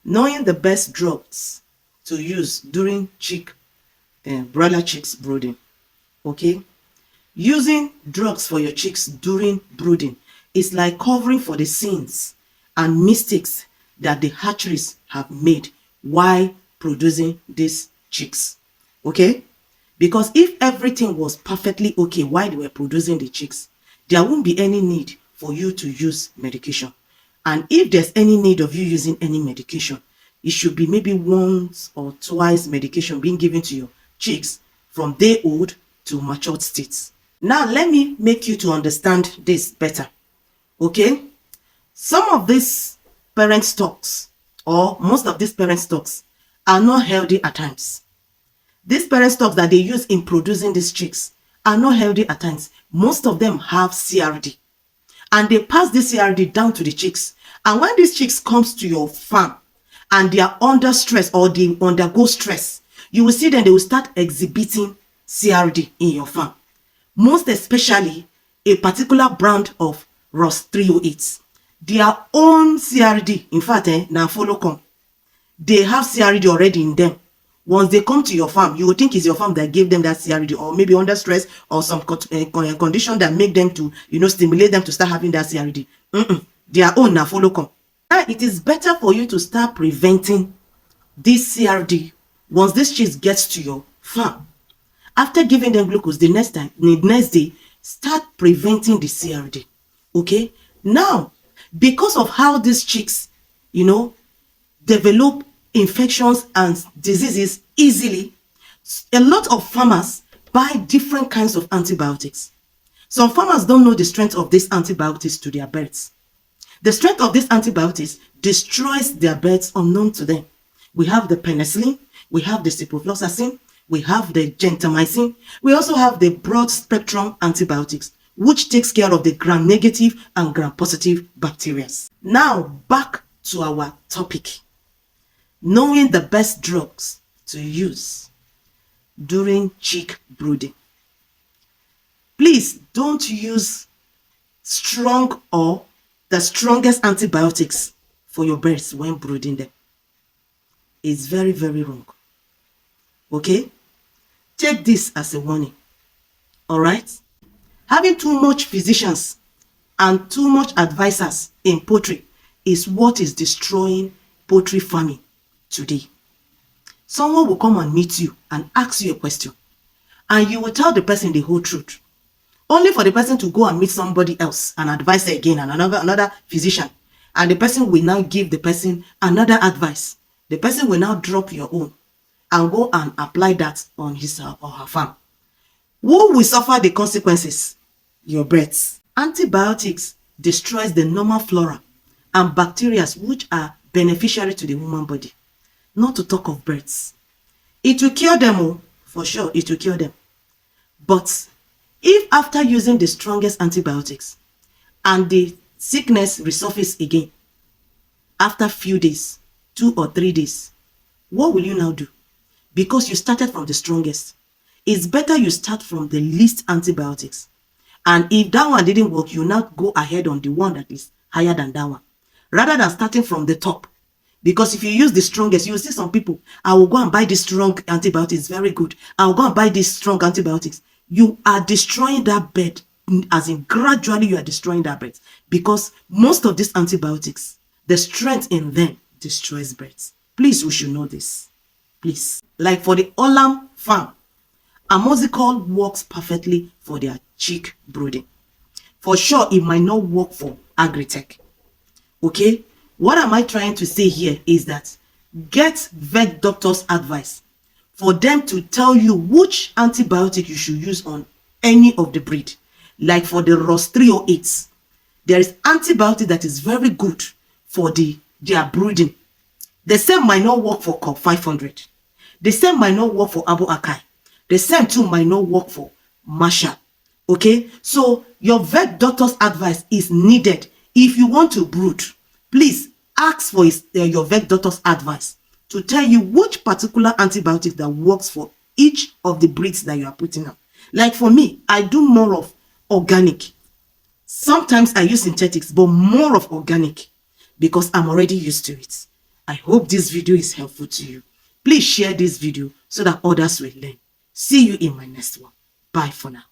Knowing the best drugs to use during broiler chicks brooding. Okay, using drugs for your chicks during brooding is like covering for the sins and mistakes that the hatcheries have made while producing these chicks. Okay, because if everything was perfectly okay while they were producing the chicks, there won't be any need for you to use medication. And if there's any need of you using any medication, it should be maybe once or twice medication being given to your chicks from day old to matured states. Now, let me make you to understand this better. Okay? Some of these parent stocks, or most of these parent stocks, are not healthy at times. These parent stocks that they use in producing these chicks are not healthy at times. Most of them have CRD. And they pass this CRD down to the chicks. And when these chicks comes to your farm and they are under stress or they undergo stress, you will see them, they will start exhibiting CRD in your farm. Most especially a particular brand of Ross 308. Their own CRD, in fact, now follow come. They have CRD already in them. Once they come to your farm, you will think it's your farm that gave them that CRD, or maybe under stress or some condition that make them to, stimulate them to start having that CRD. Their own now follow come. Now, it is better for you to start preventing this CRD once this cheese gets to your farm. After giving them glucose, the next day, start preventing the CRD. Okay? Now, because of how these chicks, develop infections and diseases easily, a lot of farmers buy different kinds of antibiotics. Some farmers don't know the strength of these antibiotics to their birds. The strength of these antibiotics destroys their birds unknown to them. We have the penicillin, we have the ciprofloxacin, we have the gentamicin, we also have the broad spectrum antibiotics, which takes care of the gram-negative and gram-positive bacteria. Now, back to our topic. Knowing the best drugs to use during chick brooding. Please don't use strong or the strongest antibiotics for your birds when brooding them. It's very, very wrong. Okay? Take this as a warning. Alright? Having too much physicians and too much advisors in poultry is what is destroying poultry farming today. Someone will come and meet you and ask you a question, and you will tell the person the whole truth, only for the person to go and meet somebody else, an advisor again, and another physician, and the person will now give the person another advice. The person will now drop your own and go and apply that on his or her farm. Who will suffer the consequences? Your birds. Antibiotics destroys the normal flora and bacteria which are beneficiary to the human body. Not to talk of birds. It will cure them, for sure, it will cure them. But if after using the strongest antibiotics and the sickness resurfaces again, after few days, 2 or 3 days, what will you now do? Because you started from the strongest. It's better you start from the least antibiotics. And if that one didn't work, you now go ahead on the one that is higher than that one, rather than starting from the top. Because if you use the strongest, you will see some people, I will go and buy this strong antibiotics, very good. I will go and buy these strong antibiotics. You are destroying that bird, as in gradually you are destroying that bird. Because most of these antibiotics, the strength in them destroys birds. Please, we should know this. Please. Like for the Olam farm, amoxicol works perfectly for their chick brooding. For sure, it might not work for agri-tech. Okay? What am I trying to say here is that get vet doctor's advice for them to tell you which antibiotic you should use on any of the breed. Like for the Ross 308s, there is antibiotic that is very good for their brooding. The same might not work for Cob 500. The same might not work for Abu Akai. The same too might not work for Marshall. Okay? So your vet doctor's advice is needed. If you want to brood, please ask for your vet doctor's advice to tell you which particular antibiotic that works for each of the breeds that you are putting up. Like for me, I do more of organic. Sometimes I use synthetics, but more of organic because I'm already used to it. I hope this video is helpful to you. Please share this video so that others will learn. See you in my next one. Bye for now.